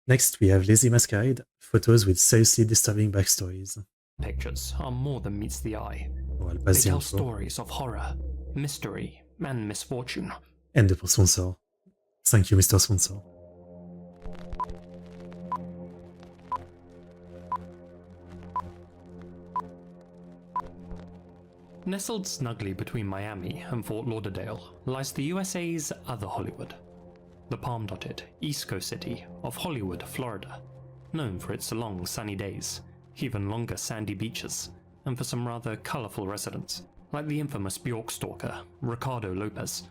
Next, we have Lazy Masquerade, photos with seriously disturbing backstories. Pictures are more than meets the eye. On va le They passer tell info. stories of horror, mystery, and misfortune. End pour sponsor. Thank you, Mr. Sponsor. Nestled snugly between Miami and Fort Lauderdale lies the USA's other Hollywood, the palm-dotted East Coast city of Hollywood, Florida, known for its long sunny days, even longer sandy beaches, and for some rather colourful residents, like the infamous Bjork stalker, Ricardo Lopez.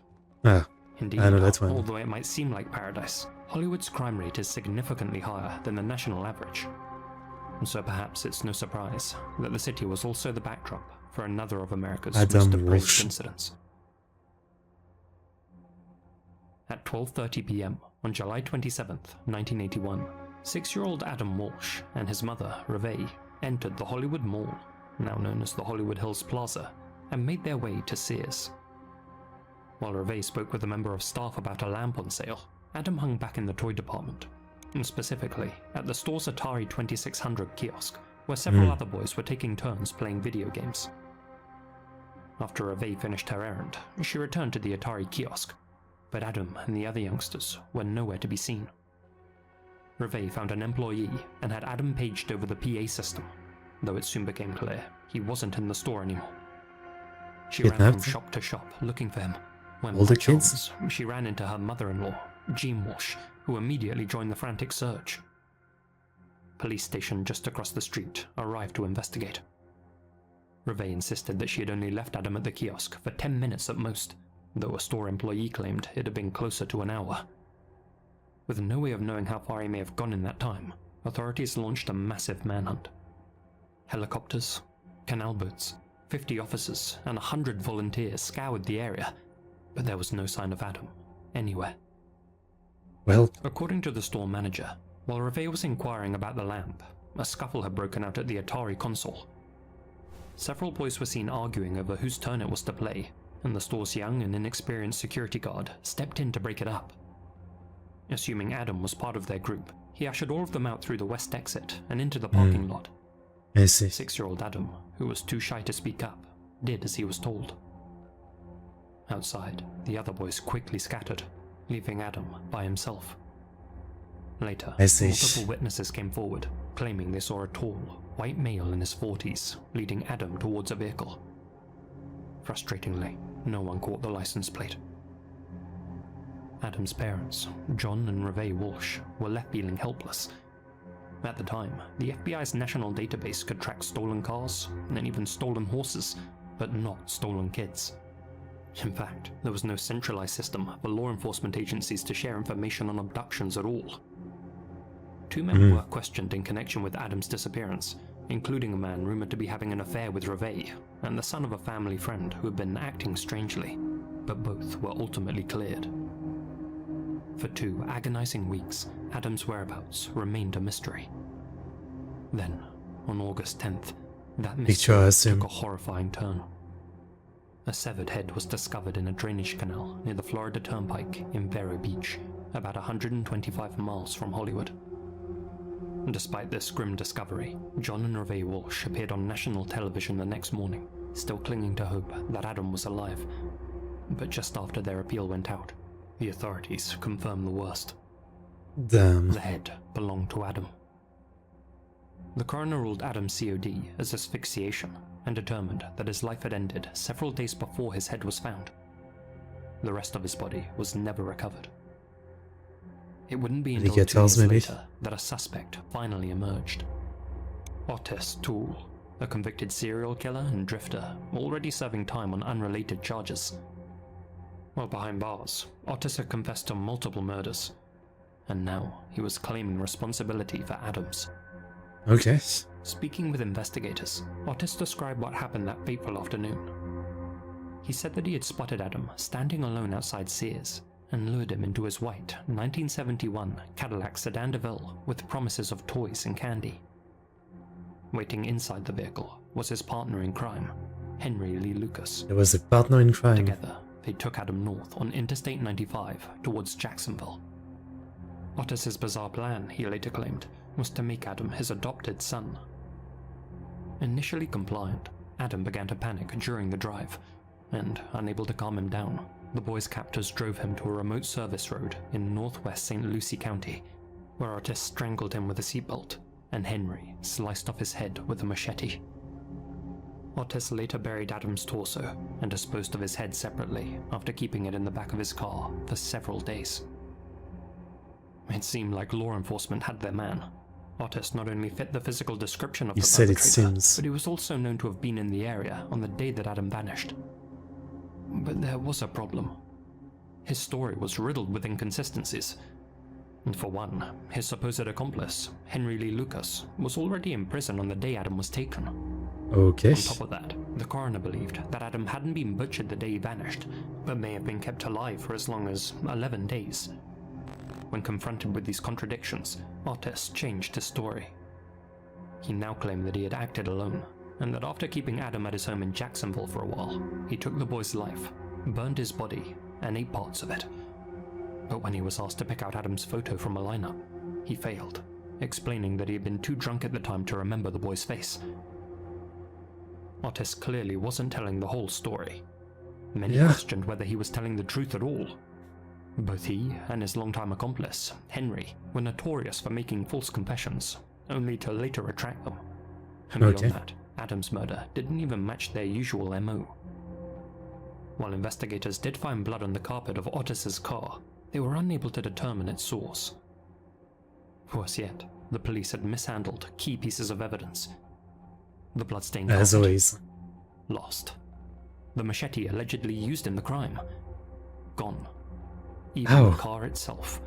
Ah, Indeed, I know that one. although it might seem like paradise, Hollywood's crime rate is significantly higher than the national average. And so perhaps it's no surprise that the city was also the backdrop for another of America's Adam most depraved Walsh. incidents. At 12:30 p.m. on July 27th, 1981, 6-year-old Adam Walsh and his mother, Reve, entered the Hollywood Mall, now known as the Hollywood Hills Plaza, and made their way to Sears. While Reve spoke with a member of staff about a lamp on sale, Adam hung back in the toy department, and specifically at the store's Atari 2600 kiosk, where several other boys were taking turns playing video games. After Reve finished her errand, she returned to the Atari kiosk, but Adam and the other youngsters were nowhere to be seen. Reve found an employee and had Adam paged over the PA system, though it soon became clear he wasn't in the store anymore. She ran from shop to shop looking for him, when All by the kids? chance she ran into her mother-in-law, Jean Walsh, who immediately joined the frantic search. Police station just across the street arrived to investigate. Reve insisted that she had only left Adam at the kiosk for 10 minutes at most, though a store employee claimed it had been closer to an hour. With no way of knowing how far he may have gone in that time, authorities launched a massive manhunt. Helicopters, canal boats, 50 officers, and 100 volunteers scoured the area, but there was no sign of Adam anywhere. Well, According to the store manager, while Reve was inquiring about the lamp, a scuffle had broken out at the Atari console. Several boys were seen arguing over whose turn it was to play, and the store's young and inexperienced security guard stepped in to break it up. Assuming Adam was part of their group, he ushered all of them out through the west exit and into the parking lot. I see. 6-year-old Adam, who was too shy to speak up, did as he was told. Outside, the other boys quickly scattered, leaving Adam by himself. Later, I see. multiple witnesses came forward, claiming they saw a tall, white male in his 40s leading Adam towards a vehicle. Frustratingly, no one caught the license plate. Adam's parents, John and Reve Walsh, were left feeling helpless. At the time, the FBI's national database could track stolen cars and even stolen horses, but not stolen kids. In fact, there was no centralized system for law enforcement agencies to share information on abductions at all. 2 men were questioned in connection with Adam's disappearance, including a man rumored to be having an affair with Reve and the son of a family friend who had been acting strangely, but both were ultimately cleared. For 2 agonizing weeks, Adam's whereabouts remained a mystery. Then, on August 10th, that mystery took a horrifying turn. A severed head was discovered in a drainage canal near the Florida Turnpike in Vero Beach, about 125 miles from Hollywood. Despite this grim discovery, John and Reve Walsh appeared on national television the next morning, still clinging to hope that Adam was alive. But just after their appeal went out, the authorities confirmed the worst. Damn. The head belonged to Adam. The coroner ruled Adam's COD as asphyxiation and determined that his life had ended several days before his head was found. The rest of his body was never recovered. It wouldn't be until 2 years later that a suspect finally emerged. Otis Toole, a convicted serial killer and drifter, already serving time on unrelated charges. While behind bars, Otis had confessed to multiple murders, and now he was claiming responsibility for Adam's. Okay. Speaking with investigators, Otis described what happened that fateful afternoon. He said that he had spotted Adam standing alone outside Sears and lured him into his white 1971 Cadillac Sedan DeVille with promises of toys and candy. Waiting inside the vehicle was his partner in crime, Henry Lee Lucas. There was a partner in crime. Together, they took Adam north on Interstate 95 towards Jacksonville. Otis's bizarre plan, he later claimed, was to make Adam his adopted son. Initially compliant, Adam began to panic during the drive, and, unable to calm him down, the boy's captors drove him to a remote service road in northwest St. Lucie County, where Otis strangled him with a seatbelt, and Henry sliced off his head with a machete. Otis later buried Adam's torso and disposed of his head separately after keeping it in the back of his car for several days. It seemed like law enforcement had their man. Otis not only fit the physical description of the perpetrator, but he was also known to have been in the area on the day that Adam vanished. But there was a problem. His story was riddled with inconsistencies. And for one, his supposed accomplice, Henry Lee Lucas, was already in prison on the day Adam was taken. Okay. On top of that, the coroner believed that Adam hadn't been butchered the day he vanished, but may have been kept alive for as long as 11 days. When confronted with these contradictions, Otis changed his story. He now claimed that he had acted alone, and that after keeping Adam at his home in Jacksonville for a while, he took the boy's life, burned his body, and ate parts of it. But when he was asked to pick out Adam's photo from a lineup, he failed, explaining that he had been too drunk at the time to remember the boy's face. Otis clearly wasn't telling the whole story. Many questioned whether he was telling the truth at all. Both he and his longtime accomplice, Henry, were notorious for making false confessions, only to later retract them. And beyond that, Adam's murder didn't even match their usual MO. While investigators did find blood on the carpet of Otis's car, they were unable to determine its source. Worse yet, the police had mishandled key pieces of evidence. The bloodstained carpet, as always, lost. The machete allegedly used in the crime, gone. Even the car itself,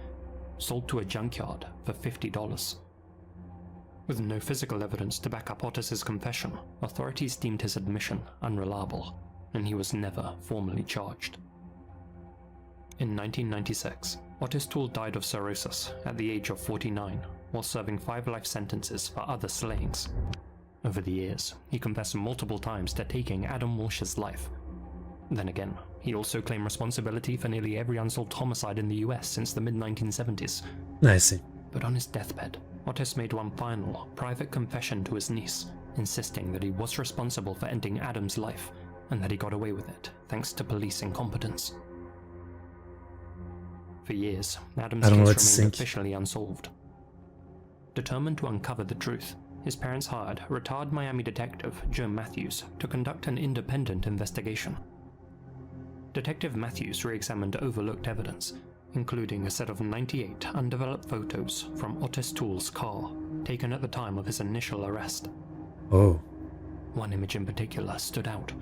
sold to a junkyard for $50. With no physical evidence to back up Otis's confession, authorities deemed his admission unreliable, and he was never formally charged. In 1996, Otis Toole died of cirrhosis at the age of 49, while serving 5 life sentences for other slayings. Over the years, he confessed multiple times to taking Adam Walsh's life. Then again, he also claimed responsibility for nearly every unsolved homicide in the US since the mid-1970s. I see. But on his deathbed, Otis made one final, private confession to his niece, insisting that he was responsible for ending Adam's life, and that he got away with it thanks to police incompetence. For years, Adam's case remained officially unsolved. Determined to uncover the truth, his parents hired retired Miami detective Joe Matthews to conduct an independent investigation. Detective Matthews re-examined overlooked evidence, including a set of 98 undeveloped photos from Otis Toole's car, taken at the time of his initial arrest. Oh. One image in particular stood out,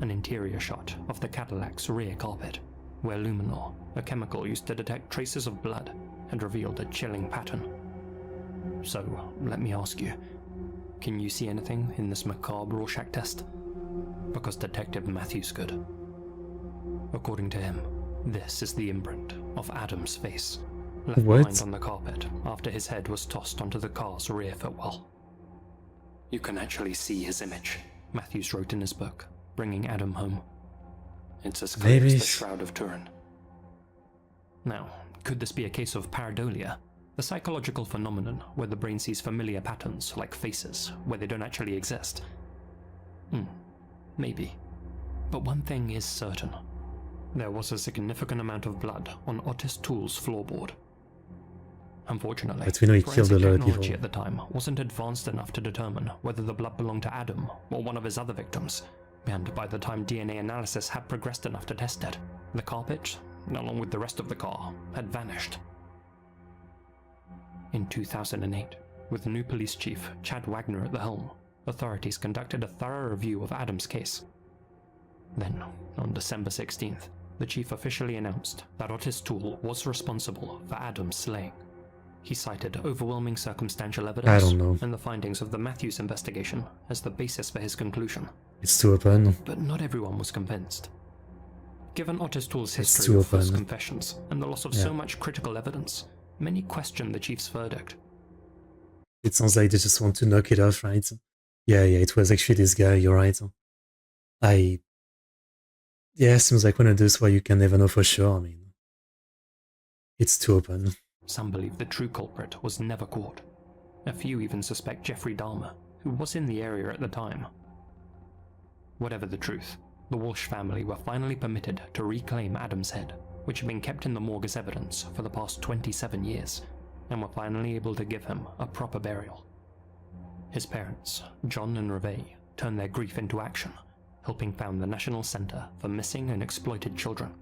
an interior shot of the Cadillac's rear carpet, where luminol, a chemical used to detect traces of blood, had revealed a chilling pattern. So, let me ask you, can you see anything in this macabre Rorschach test? Because Detective Matthews could. According to him, this is the imprint of Adam's face, left behind on the carpet after his head was tossed onto the car's rear footwell. You can actually see his image, Matthews wrote in his book, Bringing Adam Home. It's as clear as the Shroud of Turin. Now, could this be a case of pareidolia? The psychological phenomenon where the brain sees familiar patterns, like faces, where they don't actually exist? Maybe. But one thing is certain. There was a significant amount of blood on Otis Toole's floorboard. Unfortunately, but we know he killed a lot of technology people at the time wasn't advanced enough to determine whether the blood belonged to Adam or one of his other victims, and by the time DNA analysis had progressed enough to test it, the carpet, along with the rest of the car, had vanished. In 2008, with new police chief Chad Wagner at the helm, authorities conducted a thorough review of Adam's case. Then, on December 16th, the chief officially announced that Otis Toole was responsible for Adam's slaying. He cited overwhelming circumstantial evidence and the findings of the Matthews investigation as the basis for his conclusion. It's too open. But not everyone was convinced. Given Otis Toole's history of false confessions and the loss of so much critical evidence, many questioned the chief's verdict. It sounds like they just want to knock it off, right? Yeah, it was actually this guy, you're right. Yeah, it seems like one of those where you can never know for sure. I mean, it's too open. some believe the true culprit was never caught. A few even suspect Jeffrey Dahmer, who was in the area at the time. Whatever the truth, the Walsh family were finally permitted to reclaim Adam's head, which had been kept in the morgue as evidence for the past 27 years, and were finally able to give him a proper burial. His parents, John and Reve, turned their grief into action, helping found the National Center for Missing and Exploited Children.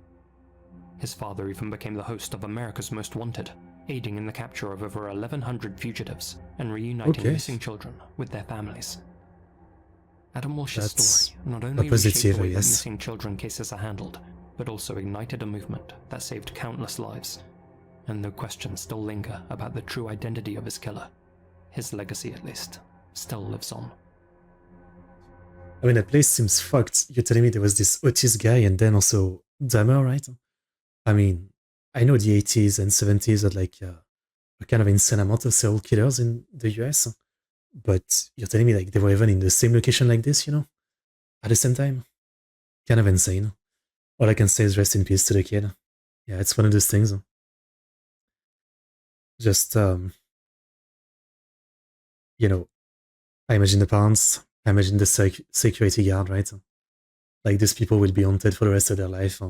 His father even became the host of America's Most Wanted, aiding in the capture of over 1,100 fugitives and reuniting missing children with their families. Adam Walsh's story not only reshaped the way that missing children cases are handled, but also ignited a movement that saved countless lives. And though questions still linger about the true identity of his killer, his legacy at least still lives on. I mean, that place seems fucked. You're telling me there was this Otis guy and then also Dahmer, right? I mean, I know the 80s and 70s had like a kind of insane amount of serial killers in the US, but you're telling me like they were even in the same location like this, you know, at the same time? Kind of insane. All I can say is rest in peace to the kid. Yeah, it's one of those things. Just, you know, I imagine the parents, I imagine the security guard, right? Like these people will be haunted for the rest of their life.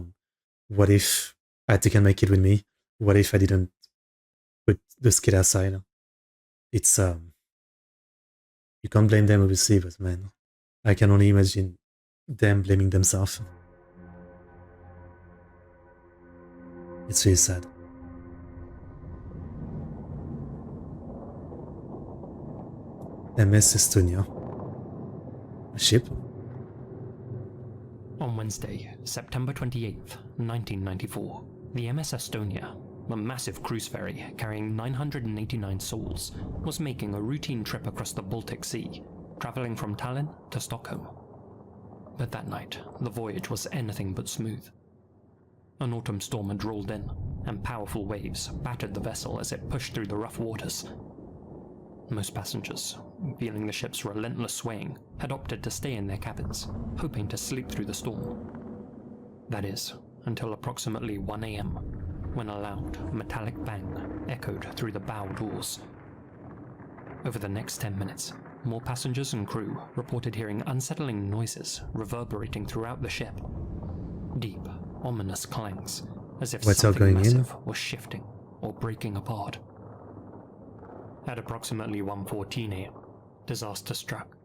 What if I had taken my kid with me? What if I didn't put this kid aside? It's, you can't blame them obviously, but man, I can only imagine them blaming themselves. It's really sad. MS Estonia. A ship? On Wednesday, September 28th, 1994, the MS Estonia, a massive cruise ferry carrying 989 souls, was making a routine trip across the Baltic Sea, traveling from Tallinn to Stockholm. But that night, the voyage was anything but smooth. An autumn storm had rolled in, and powerful waves battered the vessel as it pushed through the rough waters. Most passengers, feeling the ship's relentless swaying, had opted to stay in their cabins, hoping to sleep through the storm. That is, until approximately 1 a.m, when a loud, metallic bang echoed through the bow doors. Over the next 10 minutes, more passengers and crew reported hearing unsettling noises reverberating throughout the ship. Deep, ominous clangs, as if something massive was shifting or breaking apart. At approximately 1:14 a.m, disaster struck.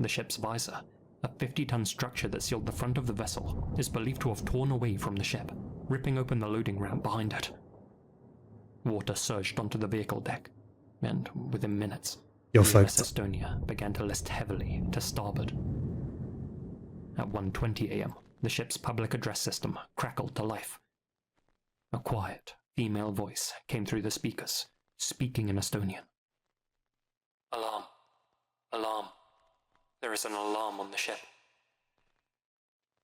The ship's visor, a 50-ton structure that sealed the front of the vessel, is believed to have torn away from the ship, ripping open the loading ramp behind it. Water surged onto the vehicle deck, and within minutes, the USS Estonia began to list heavily to starboard. At 1:20 a.m, the ship's public address system crackled to life. A quiet, female voice came through the speakers, speaking in Estonian. "Alarm! Alarm! There is an alarm on the ship."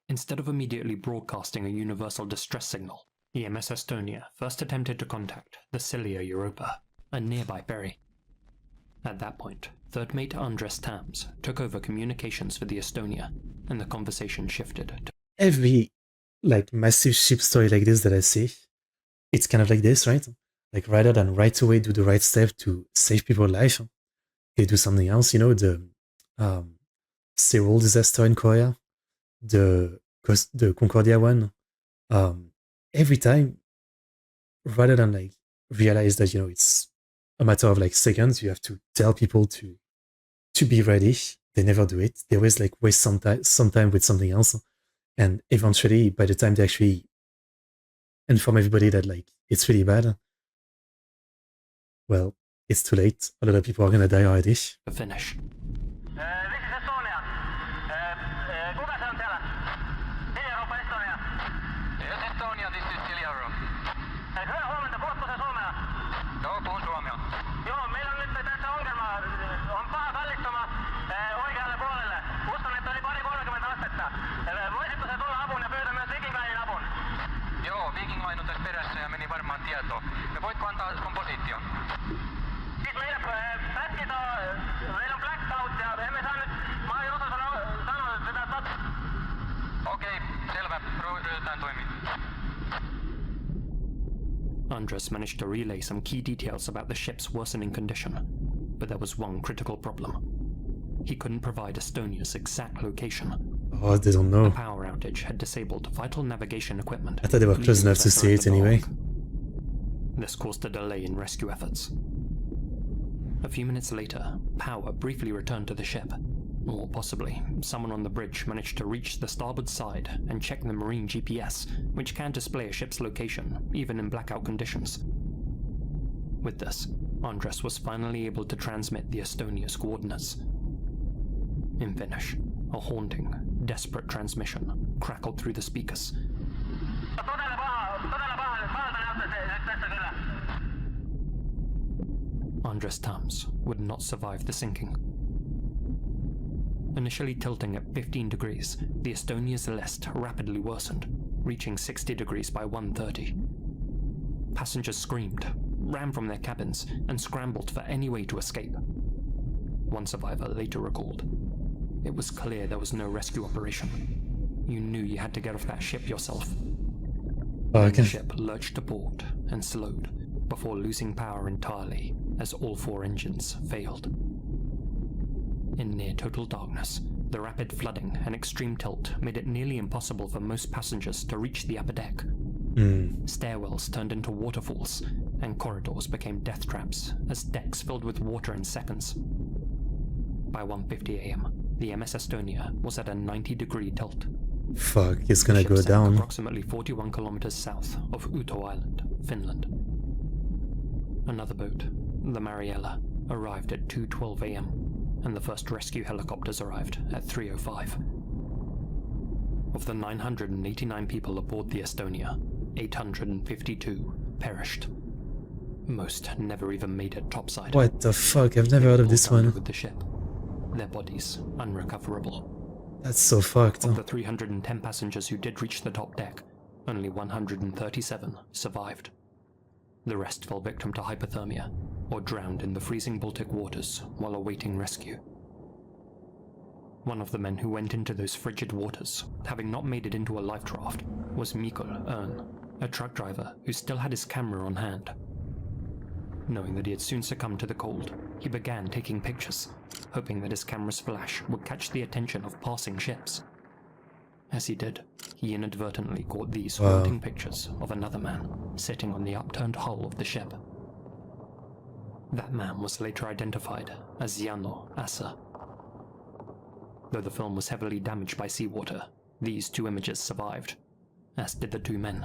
Instead of immediately broadcasting a universal distress signal, the MS Estonia first attempted to contact the Silja Europa, a nearby ferry. At that point, third mate Andres Tams took over communications for the Estonia, and the conversation shifted to every like massive ship story like this that I see, it's kind of like this, right? Like rather than right away do the right step to save people's life, they do something else. You know, the Seoul disaster in Korea, the Concordia one. Every time, rather than like realize that, you know, it's a matter of like seconds, you have to tell people to be ready. They never do it. They always like waste some time with something else, and eventually, by the time they actually inform everybody that like it's really bad, well, it's too late. A lot of people are gonna die already. The finish. This is Estonia. Kuka se on täällä? Silja Europa Estonia. Yes, Estonia, this is Silja Europa. Hyvää huomenta, puhutko se suomea? Joo, puhun suomea. Joo, meillä on nyt tässä ongelma. On paha kallistuma oikealle puolelle. Uskon, että oli 30 astetta. Voisitko se tulla apuun ja pyytää myös Viking Linein apun? Joo, Viking Line on tässä perässä ja meni varmaan tietoa. Ja voitko antaa sun positio? Siis meillä pätkit on, meillä on blackout ja emme saa nyt, mä oon Josa sanonut, että pitää sat... Okei, selvä, ryhdytään toimimaan. Andres managed to relay some key details about the ship's worsening condition, but there was one critical problem. He couldn't provide Estonia's exact location. Oh, they don't know. A power outage had disabled vital navigation equipment. I thought they were close enough to see it anyway. This caused a delay in rescue efforts. A few minutes later, power briefly returned to the ship. Or possibly, someone on the bridge managed to reach the starboard side and check the marine GPS, which can display a ship's location, even in blackout conditions. With this, Andres was finally able to transmit the Estonia's coordinates. In Finnish, a haunting, desperate transmission crackled through the speakers. Andres Tams would not survive the sinking. Initially tilting at 15 degrees, the Estonia Celeste rapidly worsened, reaching 60 degrees by 1:30. Passengers screamed, ran from their cabins, and scrambled for any way to escape. One survivor later recalled, "It was clear there was no rescue operation. You knew you had to get off that ship yourself." The ship lurched to port and slowed before losing power entirely as all 4 engines failed. In near total darkness, the rapid flooding and extreme tilt made it nearly impossible for most passengers to reach the upper deck. Stairwells turned into waterfalls, and corridors became death traps as decks filled with water in seconds. By 1:50 AM, the MS Estonia was at a 90-degree tilt. Fuck, it's gonna go down. Approximately 41 kilometers south of Uto Island, Finland. Another boat, the Mariella, arrived at 2:12 AM, and the first rescue helicopters arrived at 3:05. Of the 989 people aboard the Estonia, 852 perished. Most never even made it topside. What the fuck? I've never heard of this one. With the ship, their bodies unrecoverable. That's so fucked. Of the 310 passengers who did reach the top deck, only 137 survived. The rest fell victim to hypothermia or drowned in the freezing Baltic waters while awaiting rescue. One of the men who went into those frigid waters, having not made it into a life raft, was Mikkel Ern, a truck driver who still had his camera on hand. Knowing that he had soon succumbed to the cold, he began taking pictures, hoping that his camera's flash would catch the attention of passing ships. As he did, he inadvertently caught these haunting pictures of another man sitting on the upturned hull of the ship. That man was later identified as Jano Assa. Though the film was heavily damaged by seawater, these 2 images survived, as did the 2 men.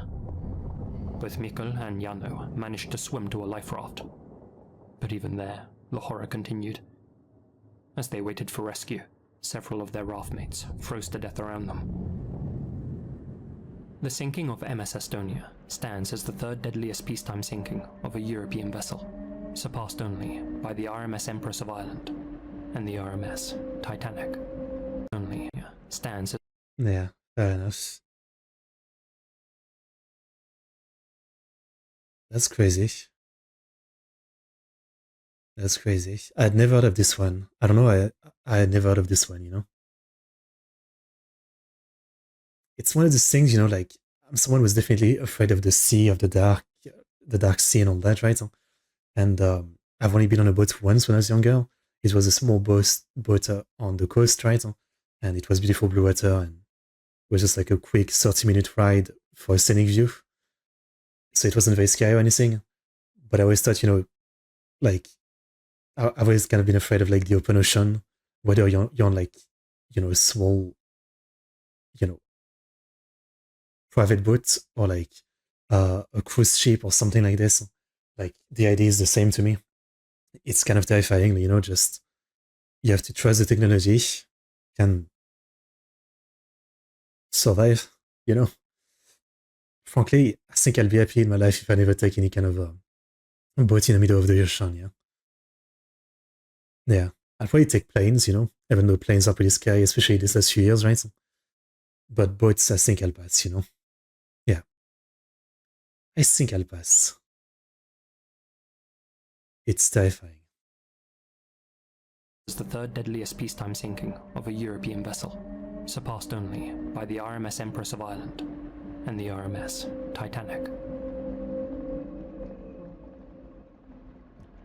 Both Mikkel and Jano managed to swim to a life raft, but even there, the horror continued. As they waited for rescue, several of their raftmates froze to death around them. The sinking of MS Estonia stands as the 3rd deadliest peacetime sinking of a European vessel, surpassed only by the RMS Empress of Ireland and the RMS Titanic. Only stands as... Yeah, fair enough. That's crazy. That's crazy. I had never heard of this one. I don't know, I had never heard of this one, you know? It's one of those things, you know, like, I'm someone who's definitely afraid of the sea, of the dark sea and all that, right? And I've only been on a boat once when I was younger. It was a small boat on the coast, right? And it was beautiful blue water, and it was just like a quick 30-minute ride for a scenic view. So it wasn't very scary or anything. But I always thought, you know, like, I've always kind of been afraid of like the open ocean, whether you're on like, you know, a small, you know, private boat or like a cruise ship or something like this. Like, the idea is the same to me. It's kind of terrifying, you know, just you have to trust the technology can survive, you know. Frankly, I think I'll be happy in my life if I never take any kind of boat in the middle of the ocean, yeah. Yeah, I'll probably take planes, you know, even though planes are pretty scary, especially these last few years, right? But boats, I think I'll pass, you know. Yeah. I think I'll pass. It's terrifying. It was the 3rd deadliest peacetime sinking of a European vessel, surpassed only by the RMS Empress of Ireland and the RMS Titanic.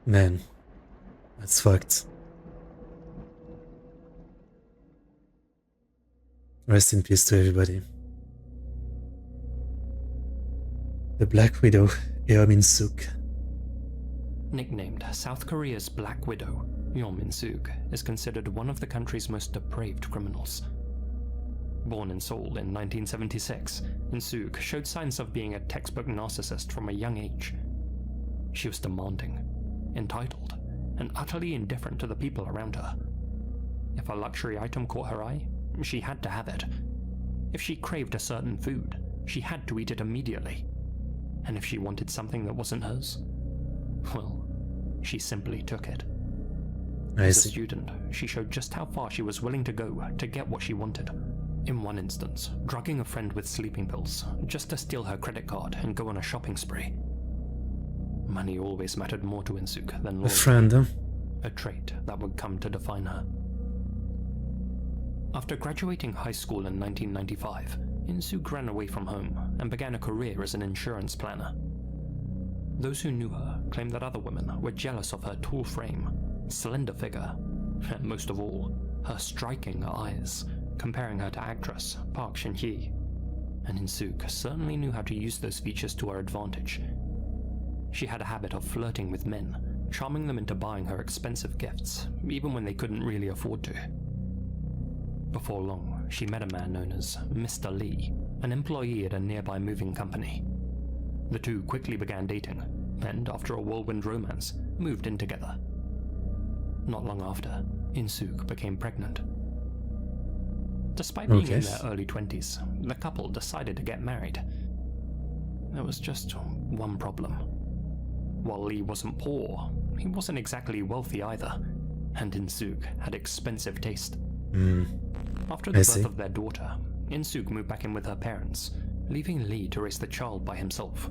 Man, that's fucked. Rest in peace to everybody. The Black Widow, Eo Min-suk. Nicknamed South Korea's Black Widow, Yeon Min-suk is considered one of the country's most depraved criminals. Born in Seoul in 1976, In-suk showed signs of being a textbook narcissist from a young age. She was demanding, entitled, and utterly indifferent to the people around her. If a luxury item caught her eye, she had to have it. If she craved a certain food, she had to eat it immediately. And if she wanted something that wasn't hers, well, she simply took it. As a student, she showed just how far she was willing to go to get what she wanted. In one instance, drugging a friend with sleeping pills just to steal her credit card and go on a shopping spree. Money always mattered more to In-suk than loyalty, a friend, huh? a trait that would come to define her. After graduating high school in 1995, In-suk ran away from home and began a career as an insurance planner. Those who knew her claimed that other women were jealous of her tall frame, slender figure, and most of all, her striking eyes, comparing her to actress Park Shin-hye. And In-suk certainly knew how to use those features to her advantage. She had a habit of flirting with men, charming them into buying her expensive gifts, even when they couldn't really afford to. Before long, she met a man known as Mr. Lee, an employee at a nearby moving company. The two quickly began dating, and after a whirlwind romance, moved in together. Not long after, In-suk became pregnant. Despite being in their early 20s, the couple decided to get married. There was just one problem. While Lee wasn't poor, he wasn't exactly wealthy either, and In-suk had expensive taste. After the birth of their daughter, In-suk moved back in with her parents, leaving Lee to raise the child by himself.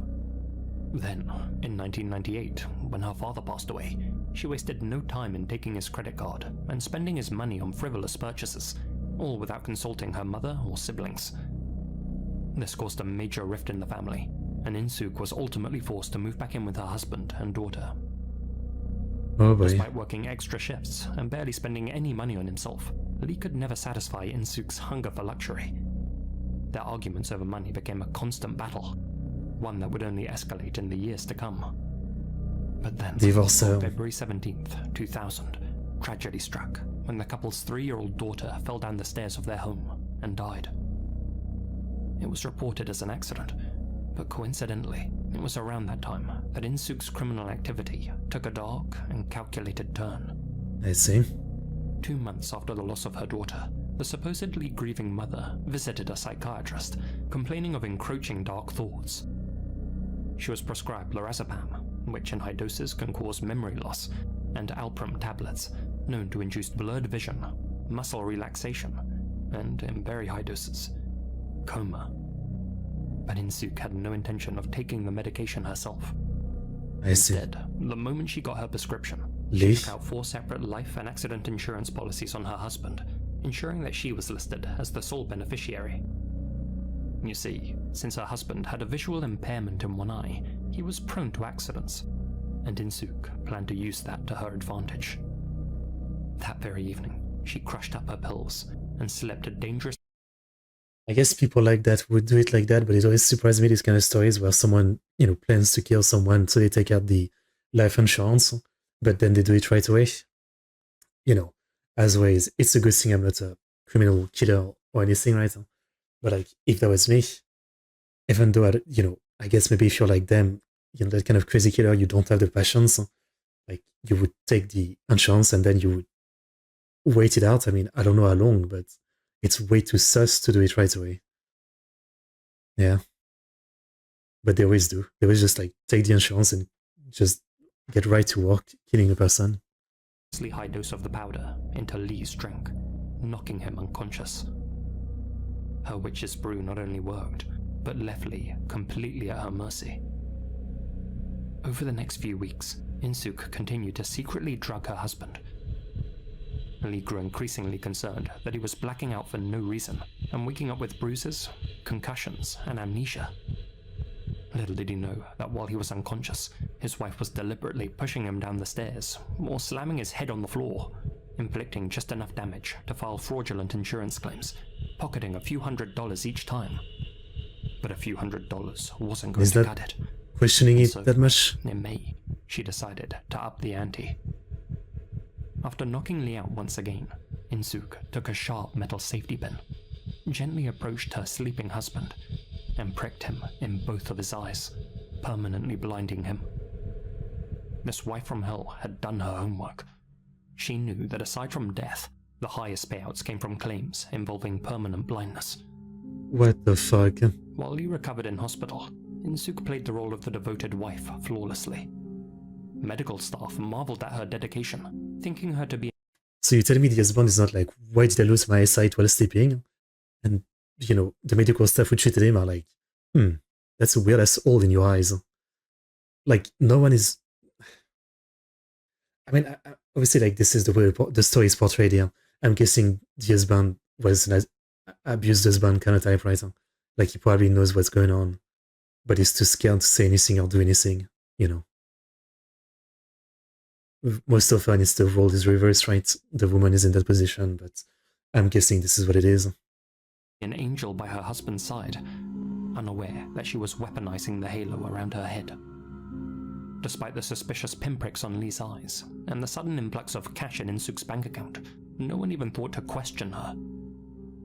Then, in 1998, when her father passed away, she wasted no time in taking his credit card and spending his money on frivolous purchases, all without consulting her mother or siblings. This caused a major rift in the family, and In-suk was ultimately forced to move back in with her husband and daughter. Oh boy. Despite working extra shifts and barely spending any money on himself, Lee could never satisfy In-suk's hunger for luxury. Their arguments over money became a constant battle, one that would only escalate in the years to come. But then, on February 17th, 2000, tragedy struck when the couple's 3-year-old daughter fell down the stairs of their home and died. It was reported as an accident, but coincidentally, it was around that time that In-suk's criminal activity took a dark and calculated turn. I see. 2 months after the loss of her daughter, the supposedly grieving mother visited a psychiatrist, complaining of encroaching dark thoughts. She was prescribed lorazepam, which in high doses can cause memory loss, and Alpram tablets, known to induce blurred vision, muscle relaxation, and, in very high doses, coma. But In-suk had no intention of taking the medication herself. I see. Instead, the moment she got her prescription, Lee? she took out 4 separate life and accident insurance policies on her husband, ensuring that she was listed as the sole beneficiary. You see, since her husband had a visual impairment in one eye, he was prone to accidents, and In-suk planned to use that to her advantage. That very evening, she crushed up her pills and slept a dangerous... I guess people like that would do it like that, but it always surprises me, these kind of stories where someone, plans to kill someone, so they take out the life insurance, but then they do it right away. As always, it's a good thing I'm not a criminal killer or anything, right? But if that was me, even though I guess maybe if you're like them, that kind of crazy killer, you don't have the passions, you would take the insurance and then you would wait it out. I mean, I don't know how long, but it's way too sus to do it right away. Yeah. But they always do. They always just take the insurance and just get right to work killing a person. High dose of the powder into Lee's drink, knocking him unconscious. Her witch's brew not only worked, but left Lee completely at her mercy. Over the next few weeks, In-suk continued to secretly drug her husband. Lee grew increasingly concerned that he was blacking out for no reason and waking up with bruises, concussions, and amnesia. Little did he know that while he was unconscious, his wife was deliberately pushing him down the stairs or slamming his head on the floor, inflicting just enough damage to file fraudulent insurance claims, pocketing a few $100s each time. But a few $100s wasn't going to cut it. Questioning it So, that much? in May, she decided to up the ante. After knocking Lee out once again, In-suk took a sharp metal safety pin, gently approached her sleeping husband, and pricked him in both of his eyes, permanently blinding him. This wife from hell had done her homework. She knew that aside from death, the highest payouts came from claims involving permanent blindness. What the fuck? While Lee recovered in hospital, In-suk played the role of the devoted wife flawlessly. Medical staff marveled at her dedication, thinking her to be... So you tell me the husband is not like, why did I lose my eyesight while sleeping? And, you know, the medical staff who treated him are like, that's a weird ass hole in your eyes. Like, no one is... I mean, obviously, like, this is the way the story is portrayed here. I'm guessing the husband was an abused husband kind of type, right? Like, he probably knows what's going on, but he's too scared to say anything or do anything, you know. Most often it's the role is reversed, right? The woman is in that position, but I'm guessing this is what it is. An angel by her husband's side, unaware that she was weaponizing the halo around her head. Despite the suspicious pinpricks on Lee's eyes, and the sudden influx of cash in In-suk's bank account, no one even thought to question her.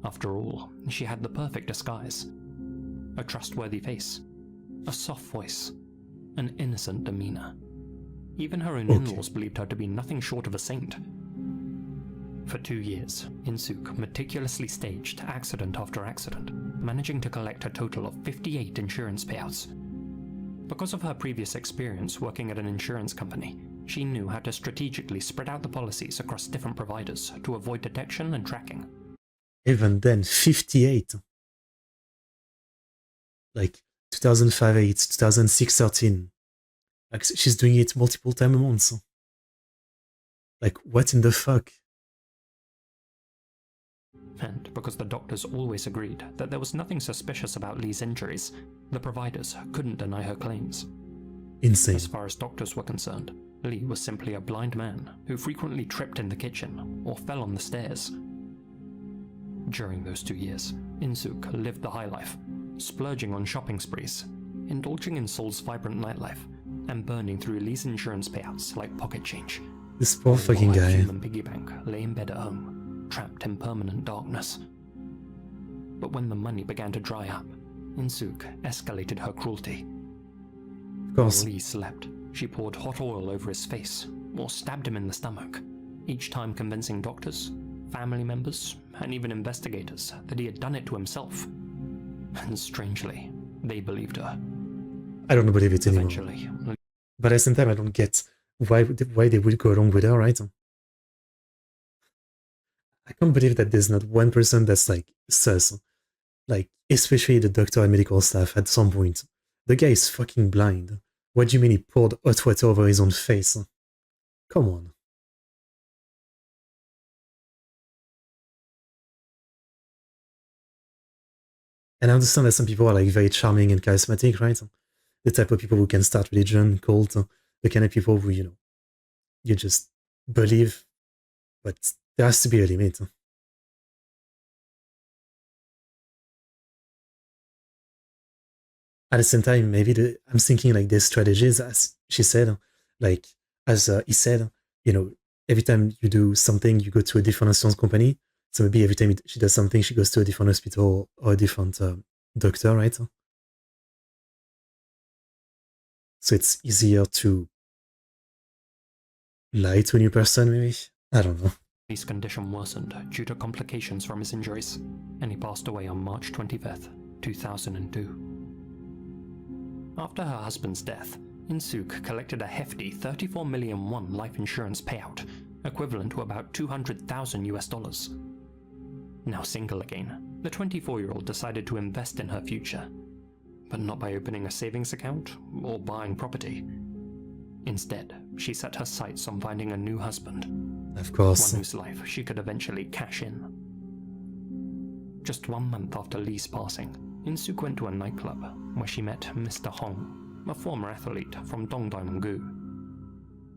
After all, she had the perfect disguise. A trustworthy face, a soft voice, an innocent demeanor. Even her own in-laws believed her to be nothing short of a saint. For 2 years, In-suk meticulously staged accident after accident, managing to collect a total of 58 insurance payouts. Because of her previous experience working at an insurance company, she knew how to strategically spread out the policies across different providers to avoid detection and tracking. Even then, 58. Like 2005-8, 2006-13. Like, she's doing it multiple times a month. Like, what in the fuck? And because the doctors always agreed that there was nothing suspicious about Lee's injuries, the providers couldn't deny her claims. Insane. As far as doctors were concerned, Lee was simply a blind man who frequently tripped in the kitchen or fell on the stairs. During those 2 years, In-suk lived the high life, splurging on shopping sprees, indulging in Seoul's vibrant nightlife, and burning through Lee's insurance payouts like pocket change. This poor fucking guy. Human piggy bank lay in bed at home, trapped in permanent darkness. But when the money began to dry up, In-suk escalated her cruelty. Of course. While Lee slept, she poured hot oil over his face or stabbed him in the stomach, each time convincing doctors, family members, and even investigators that he had done it to himself. And strangely, they believed her. I don't believe it anymore. Eventually, but at the same time, I don't get why they would go along with her, right? I can't believe that there's not one person that's like sus. Like, especially the doctor and medical staff at some point. The guy is fucking blind. What do you mean he poured hot water over his own face? Come on. And I understand that some people are like very charming and charismatic, right? The type of people who can start religion, cult, the kind of people who, you know, you just believe, but there has to be a limit. At the same time, maybe I'm thinking like there's strategies, as she said, like as he said, you know, every time you do something, you go to a different insurance company. So maybe every time she does something, she goes to a different hospital or a different doctor, right? So it's easier to lie to a new person, maybe? I don't know. Lee's condition worsened due to complications from his injuries, and he passed away on March 25th, 2002. After her husband's death, In-suk collected a hefty 34 million won life insurance payout, equivalent to about $200,000. Now single again, the 24-year-old decided to invest in her future, but not by opening a savings account or buying property. Instead, she set her sights on finding a new husband, Of course. one whose life she could eventually cash in. Just 1 month after Lee's passing, In-sook went to a nightclub where she met Mr. Hong, a former athlete from Dongdaemun-gu.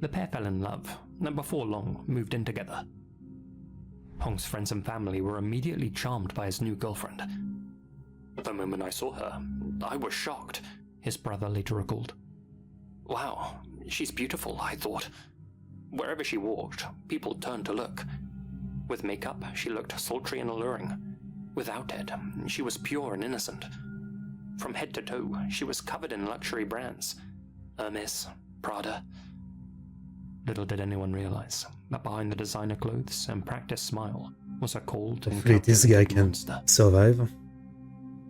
The pair fell in love, and before long moved in together. Hong's friends and family were immediately charmed by his new girlfriend. The moment I saw her, I was shocked, his brother later recalled. Wow, she's beautiful, I thought. Wherever she walked, people turned to look. With makeup, she looked sultry and alluring. Without it, she was pure and innocent. From head to toe, she was covered in luxury brands. Hermes, Prada. Little did anyone realize that behind the designer clothes and practiced smile was a cold and Hopefully this guy can monster. survive.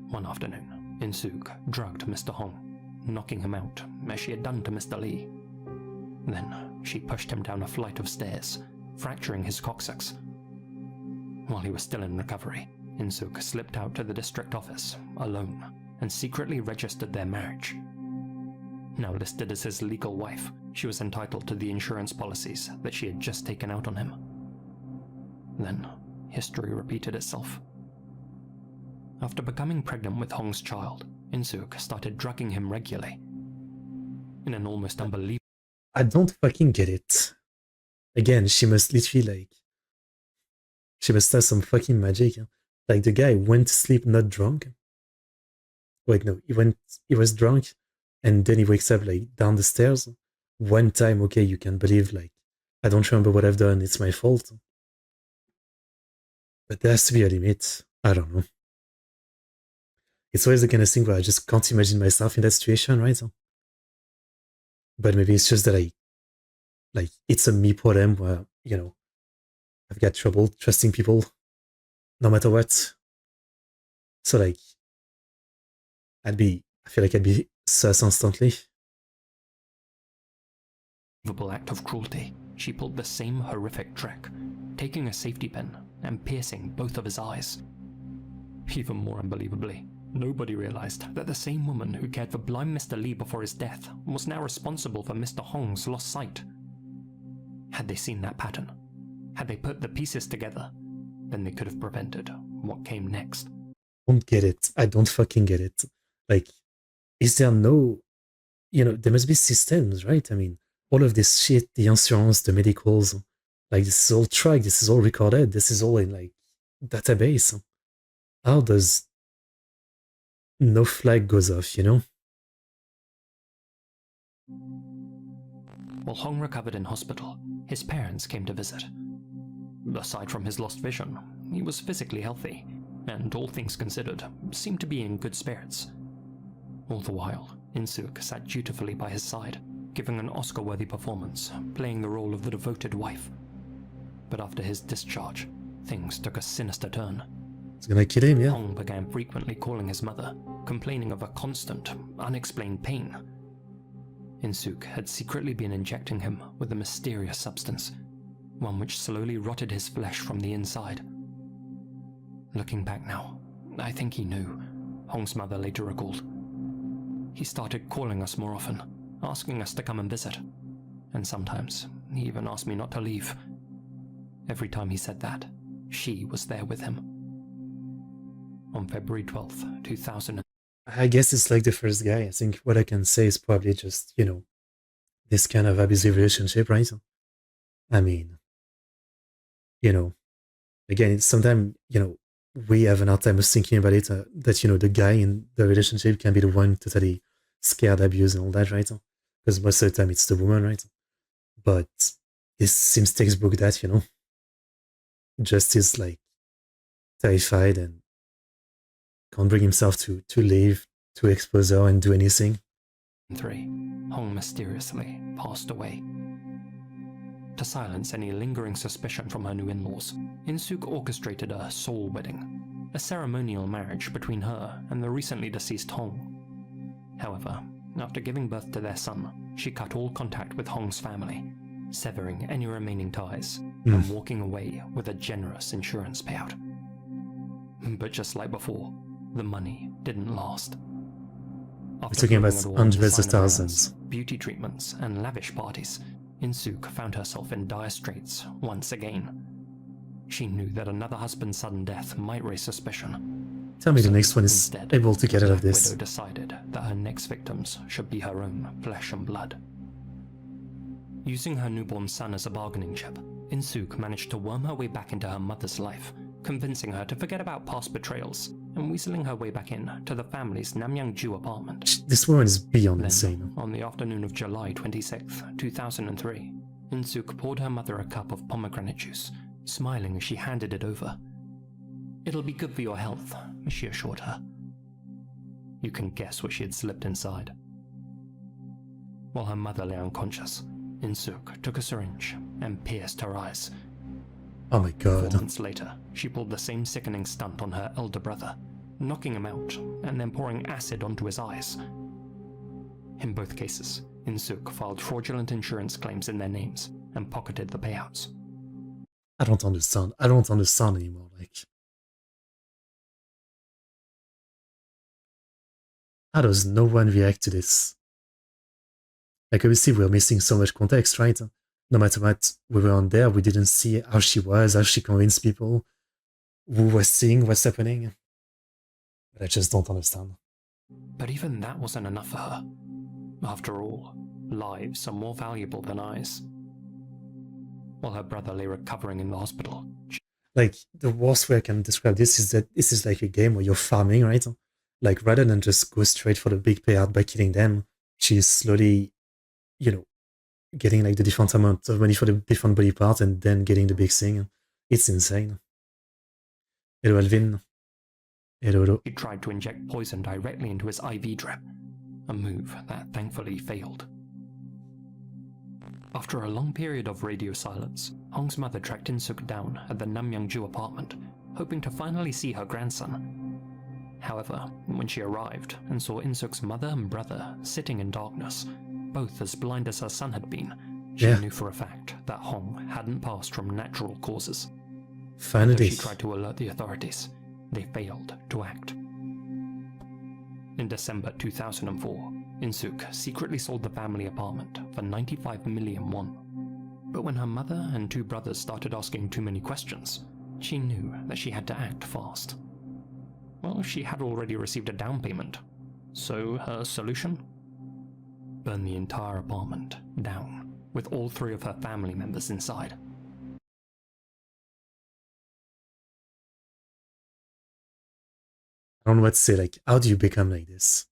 One afternoon, In-sook drugged Mr. Hong, knocking him out as she had done to Mr. Lee. Then she pushed him down a flight of stairs, fracturing his coccyx. While he was still in recovery, In-sook slipped out to the district office, alone, and secretly registered their marriage. Now listed as his legal wife, she was entitled to the insurance policies that she had just taken out on him. Then, history repeated itself. After becoming pregnant with Hong's child, In-sook started drugging him regularly. In an almost unbelievable... I don't fucking get it. Again, she must literally she must have some fucking magic. Like the guy went to sleep not drunk. Wait, no, he was drunk and then he wakes up down the stairs. One time, okay, you can believe I don't remember what I've done, it's my fault. But there has to be a limit. I don't know. It's always the kind of thing where I just can't imagine myself in that situation, right? But maybe it's just that it's a me problem where, I've got trouble trusting people no matter what. So I feel like I'd be sus instantly. Act of cruelty, she pulled the same horrific trick, taking a safety pin and piercing both of his eyes. Even more unbelievably, nobody realized that the same woman who cared for blind Mr. Lee before his death was now responsible for Mr. Hong's lost sight. Had they seen that pattern, had they put the pieces together, then they could have prevented what came next. I don't get it. I don't fucking get it. Is there no, there must be systems, right? I mean, all of this shit, the insurance, the medicals, this is all tracked, this is all recorded, this is all in database. How does no flag goes off, While Hong recovered in hospital, his parents came to visit. Aside from his lost vision, he was physically healthy, and all things considered, seemed to be in good spirits. All the while, In-sook sat dutifully by his side, giving an Oscar-worthy performance, playing the role of the devoted wife. But after his discharge, things took a sinister turn. It's gonna kill him, yeah? Hong began frequently calling his mother, complaining of a constant, unexplained pain. In-sook had secretly been injecting him with a mysterious substance, one which slowly rotted his flesh from the inside. Looking back now, I think he knew, Hong's mother later recalled. He started calling us more often, asking us to come and visit, and sometimes he even asked me not to leave. Every time he said that, she was there with him. On February 12th, 2000. I guess it's like the first guy. I think what I can say is probably just, this kind of abusive relationship, right? I mean, again, it's sometimes, we have an hard time of thinking about it, that, the guy in the relationship can be the one totally scared, abused, and all that, right? Because most of the time it's the woman, right? But this seems textbook that, just is terrified and can't bring himself to leave, to expose her and do anything. 3. Hong mysteriously passed away. To silence any lingering suspicion from her new in-laws, In-sook orchestrated a soul wedding, a ceremonial marriage between her and the recently deceased Hong. However, after giving birth to their son, she cut all contact with Hong's family, severing any remaining ties, and walking away with a generous insurance payout. But just like before, the money didn't last. After Talking about blowing it all hundreds into of thousands. beauty treatments, and lavish parties, In-sook found herself in dire straits once again. She knew that another husband's sudden death might raise suspicion, Tell me the So, next one is instead, able to get the out of Black this. Widow decided that her next victims should be her own flesh and blood. Using her newborn son as a bargaining chip, In-suk managed to worm her way back into her mother's life, convincing her to forget about past betrayals and weaseling her way back in to the family's Namyangju apartment. This woman is beyond Then, insane. on the afternoon of July 26, 2003, In-suk poured her mother a cup of pomegranate juice, smiling as she handed it over. "It'll be good for your health," she assured her. You can guess what she had slipped inside. While her mother lay unconscious, In-suk took a syringe and pierced her eyes. Oh my 4 god. months later, she pulled the same sickening stunt on her elder brother, knocking him out and then pouring acid onto his eyes. In both cases, In-suk filed fraudulent insurance claims in their names and pocketed the payouts. I don't understand. I don't understand anymore. Like, how does no one react to this? Like, obviously, we're missing so much context, right? No matter what, we were on there, we didn't see how she was, how she convinced people, who was seeing what's happening. But I just don't understand. But even that wasn't enough for her. After all, lives are more valuable than eyes. While her brother lay recovering in the hospital, Like, the worst way I can describe this is that this is like a game where you're farming, right? Like, rather than just go straight for the big payout by killing them, she's slowly, getting like the different amount of money for the different body parts and then getting the big thing. It's insane. Hello, Alvin. Hello. he tried to inject poison directly into his IV drip, a move that thankfully failed. After a long period of radio silence, Hong's mother tracked In-suk down at the Namyangju apartment, hoping to finally see her grandson. However, when she arrived and saw In-suk's mother and brother sitting in darkness, both as blind as her son had been, she knew for a fact that Hong hadn't passed from natural causes. Finally. She tried to alert the authorities. They failed to act. In December 2004, In-suk secretly sold the family apartment for 95 million won. But when her mother and 2 brothers started asking too many questions, she knew that she had to act fast. Well, she had already received a down payment. So her solution? Burn the entire apartment down, with all 3 of her family members inside. I don't know what to say. Like, how do you become like this?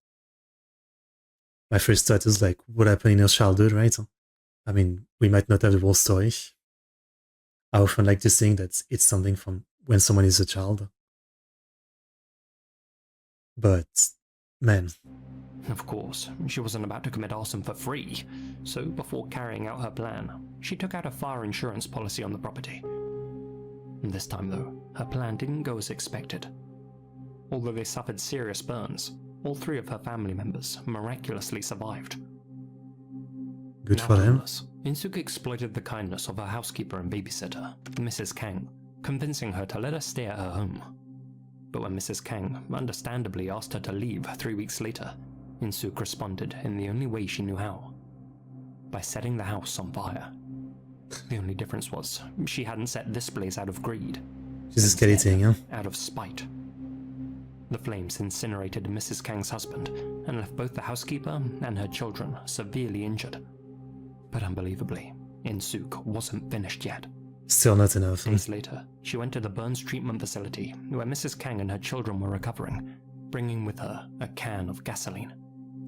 My first thought is like, what happened in her childhood, right? I mean, we might not have the whole story. I often like to think that it's something from when someone is a child. But, man. Of course, she wasn't about to commit arson for free, so before carrying out her plan, she took out a fire insurance policy on the property. This time though, her plan didn't go as expected. Although they suffered serious burns, all 3 of her family members miraculously survived. Good Now for them. homeless, In-suk exploited the kindness of her housekeeper and babysitter, Mrs. Kang, convincing her to let her stay at her home. But when Mrs. Kang understandably asked her to leave 3 weeks later, In-suk responded in the only way she knew how: by setting the house on fire. The only difference was, she hadn't set this blaze out of greed. She's escalating, huh? Out of spite. The flames incinerated Mrs. Kang's husband and left both the housekeeper and her children severely injured. But unbelievably, In-suk wasn't finished yet. Still not enough. Days later, she went to the burns treatment facility where Mrs. Kang and her children were recovering, bringing with her a can of gasoline.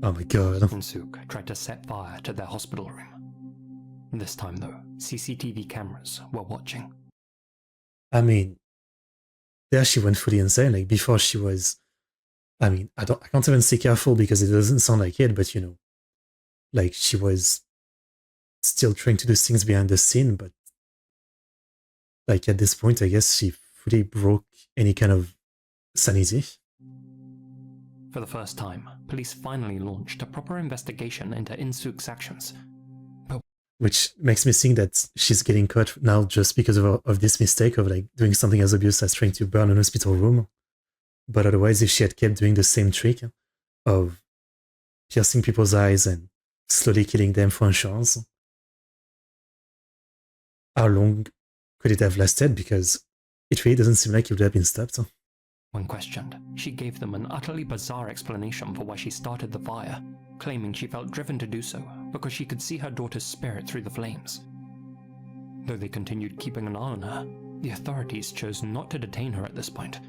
Oh my god. In-suk tried to set fire to their hospital room. This time though, CCTV cameras were watching. I mean, there she went fully insane. Like, before she was... I mean, I can't even say careful because it doesn't sound like it, but like, she was still trying to do things behind the scene, but like, at this point, I guess she fully broke any kind of sanity. For the first time, police finally launched a proper investigation into In-suk's actions. Which makes me think that she's getting caught now just because of this mistake of like doing something as obvious as trying to burn an hospital room. But otherwise, if she had kept doing the same trick of piercing people's eyes and slowly killing them for insurance, how long could it have lasted? Because it really doesn't seem like it would have been stopped. When questioned, she gave them an utterly bizarre explanation for why she started the fire, claiming she felt driven to do so because she could see her daughter's spirit through the flames. Though they continued keeping an eye on her, the authorities chose not to detain her at this point.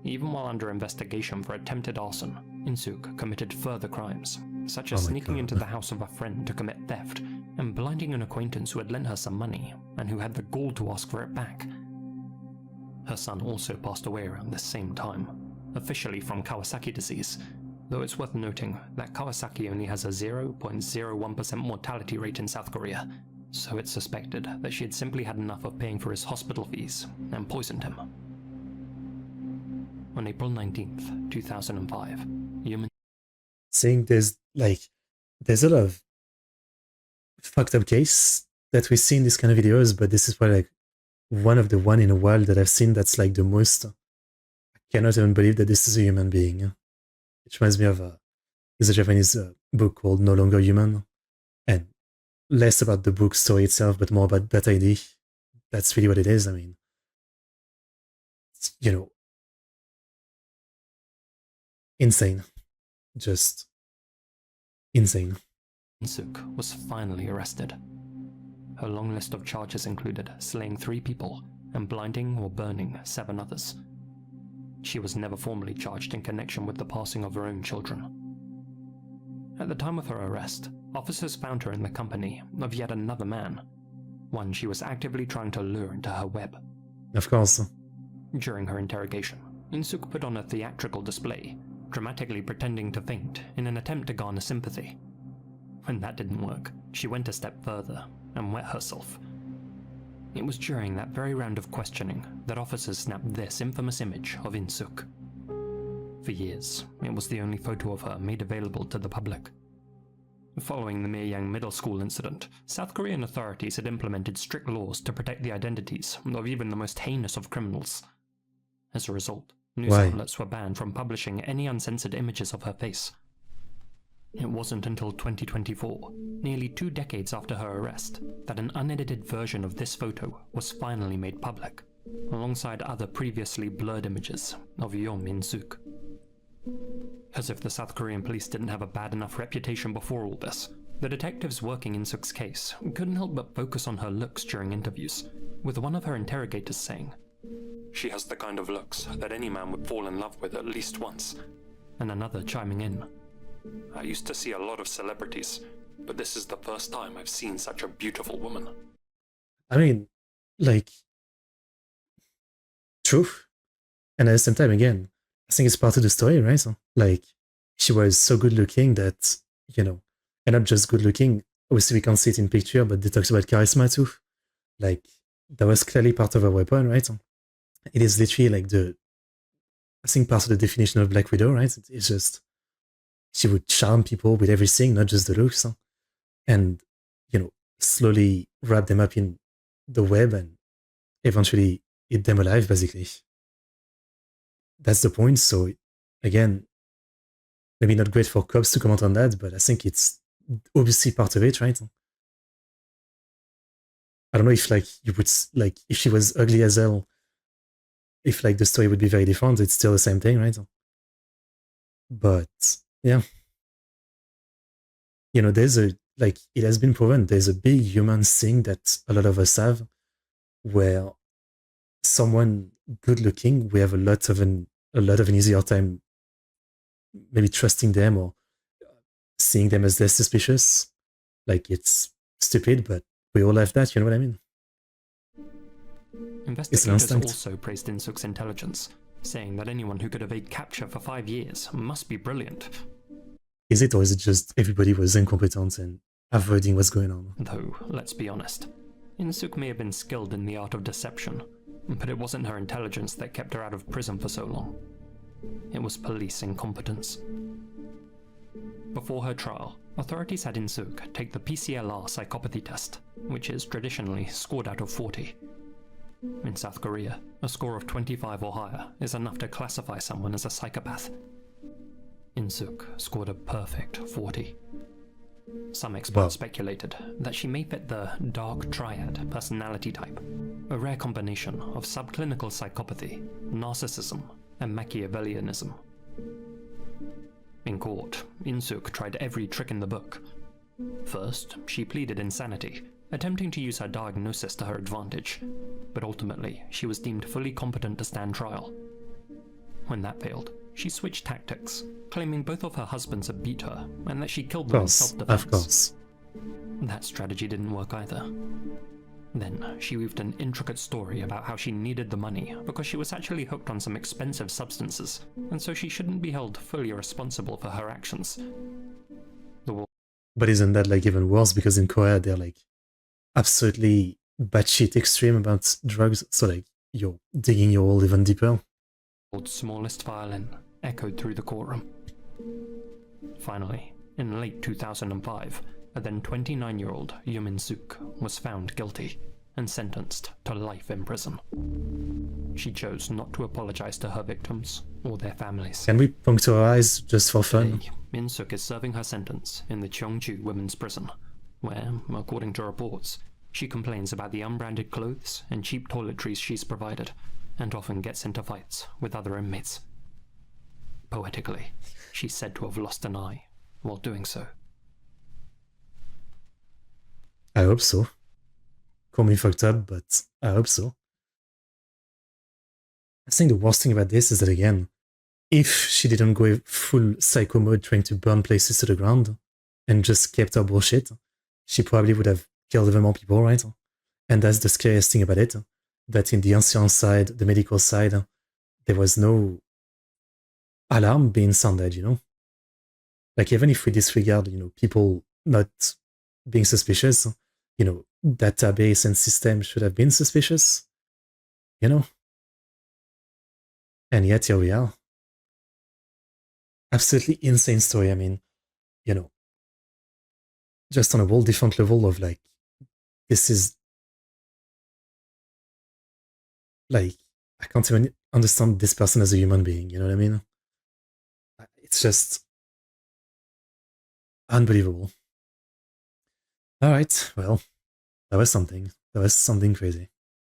Even while under investigation for attempted arson, In-suk committed further crimes, such as sneaking into the house of a friend to commit theft and blinding an acquaintance who had lent her some money and who had the gall to ask for it back. Her son also passed away around this same time, officially from Kawasaki disease, though it's worth noting that Kawasaki only has a 0.01% mortality rate in South Korea, so it's suspected that she had simply had enough of paying for his hospital fees and poisoned him. On April 19th, 2005, human... Saying there's a lot of fucked up case that we see in these kind of videos, but this is probably one of the one in a while that I've seen that's the most... I cannot even believe that this is a human being. It reminds me of there's a Japanese book called No Longer Human, and less about the book story itself, but more about that idea. That's really what it is. I mean, insane. Just insane. In-suk was finally arrested. Her long list of charges included slaying 3 people and blinding or burning 7 others. She was never formally charged in connection with the passing of her own children. At the time of her arrest, officers found her in the company of yet another man, one she was actively trying to lure into her web. Of course. During her interrogation, In-suk put on a theatrical display, dramatically pretending to faint in an attempt to garner sympathy. When that didn't work, she went a step further and wet herself. It was during that very round of questioning that officers snapped this infamous image of In-suk. For years, it was the only photo of her made available to the public. Following the Miryang Middle School incident, South Korean authorities had implemented strict laws to protect the identities of even the most heinous of criminals. As a result, news outlets were banned from publishing any uncensored images of her face. It wasn't until 2024, nearly 2 decades after her arrest, that an unedited version of this photo was finally made public, alongside other previously blurred images of Yeom In-suk. As if the South Korean police didn't have a bad enough reputation before all this, the detectives working In-suk's case couldn't help but focus on her looks during interviews, with one of her interrogators saying, "She has the kind of looks that any man would fall in love with at least once," and another chiming in, "I used to see a lot of celebrities, but this is the first time I've seen such a beautiful woman." I mean, true. And at the same time, again, I think it's part of the story, right? She was so good looking that, and not just good looking. Obviously, we can't see it in picture, but they talks about charisma too. That was clearly part of her weapon, right? It is literally I think part of the definition of Black Widow, right? It's just, she would charm people with everything, not just the looks, and, slowly wrap them up in the web and eventually eat them alive, basically. That's the point. So, again, maybe not great for cops to comment on that, but I think it's obviously part of it, right? I don't know if, you would, if she was ugly as hell, if, the story would be very different. It's still the same thing, right? But, yeah. There's it has been proven, there's a big human thing that a lot of us have, where someone good looking, we have a lot of an easier time maybe trusting them or seeing them as less suspicious. It's stupid, but we all have that, you know what I mean? Investigators also praised In-suk's intelligence, saying that anyone who could evade capture for 5 years must be brilliant. Is it, or is it just everybody was incompetent and avoiding what's going on? Though, let's be honest, In-suk may have been skilled in the art of deception, but it wasn't her intelligence that kept her out of prison for so long. It was police incompetence. Before her trial, authorities had In-suk take the PCLR psychopathy test, which is traditionally scored out of 40. In South Korea, a score of 25 or higher is enough to classify someone as a psychopath. In-suk scored a perfect 40. Some experts speculated that she may fit the dark triad personality type, a rare combination of subclinical psychopathy, narcissism, and Machiavellianism. In court, In-suk tried every trick in the book. First, she pleaded insanity, attempting to use her diagnosis to her advantage, but ultimately she was deemed fully competent to stand trial. When that failed, she switched tactics, claiming both of her husbands had beat her and that she killed them in self-defense. Of course. That strategy didn't work either. Then she weaved an intricate story about how she needed the money because she was actually hooked on some expensive substances, and so she shouldn't be held fully responsible for her actions. But isn't that like even worse, because in Korea they're like absolutely batshit extreme about drugs, so like you're digging your hole even deeper. World's smallest violin echoed through the courtroom. Finally, in late 2005, a then 29-year-old Yumin Suk was found guilty and sentenced to life in prison. She chose not to apologize to her victims or their families. Can we punctualize just for fun? Today, Min-suk is serving her sentence in the Cheongju Women's Prison, where, according to reports, she complains about the unbranded clothes and cheap toiletries she's provided, and often gets into fights with other inmates. Poetically, she's said to have lost an eye while doing so. I hope so. Call me fucked up, but I hope so. I think the worst thing about this is that, again, if she didn't go full psycho mode trying to burn places to the ground and just kept her bullshit, she probably would have killed even more people, right? And that's the scariest thing about it, that in the insurance side, the medical side, there was no alarm being sounded, you know? Like, even if we disregard, you know, people not being suspicious, you know, database and system should have been suspicious, you know? And yet here we are. Absolutely insane story. I mean, you know, just on a whole different level of like, this is like, I can't even understand this person as a human being, you know what I mean? It's just unbelievable. All right, well, that was something. That was something crazy.